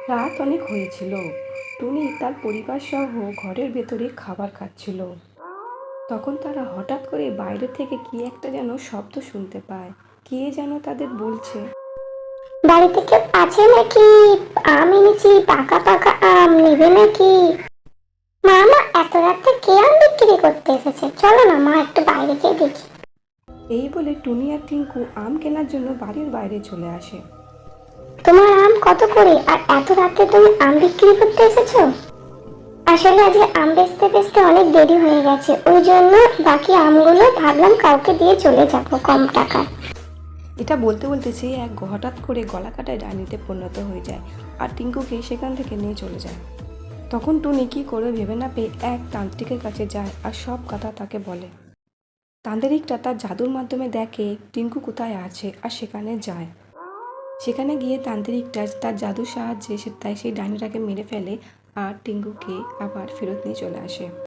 রাত অনেক হয়েছিল। টুনি তার পরিবার সহ ঘরের ভেতরে খাবার খাচ্ছিল। তখন তারা হঠাৎ করে বাইরে থেকে কি একটা যেন শব্দ শুনতে পায়। কে যেন তাদের বলছে, বাড়িতে কেউ আছে নাকি? আম এনেছি, পাকা পাকা আম নেবে নাকি? মা, এত রাতে কে আম বিক্রি করতে এসেছে? চলো না মা, একটু বাইরে গিয়ে দেখি। এই বলে টুনি আর টিঙ্কু আম কেনার জন্য বাড়ির বাইরে চলে আসে। তোমার আম কত করে, আর এত রাতে তুমি আম বিক্রি করতে এসেছো? আসলে আজকে আম বেচতে বেচতে অনেক দেরি হয়ে গেছে, ওই জন্য বাকি আমগুলো ভাবলাম কাউকে দিয়ে চলে যাবো কম টাকায়। এটা বলতে বলতে সে এক হঠাৎ করে গলা কাটায় ডাইনিতে পরিণত হয়ে যায় আর টিঙ্কুকে সেখান থেকে নিয়ে চলে যায়। তখন টুনি কী করে ভেবে না পেয়ে এক তান্ত্রিকের কাছে যায় আর সব কথা তাকে বলে। তান্ত্রিকটা তার জাদুর মাধ্যমে দেখে টিঙ্কু কোথায় আছে আর সেখানে যায়। সেখানে গিয়ে তান্ত্রিকটা তার জাদুর সাহায্যে সেই ডাইনিটাকে মেরে ফেলে আর টিঙ্কুকে আবার ফেরত নিয়ে চলে আসে।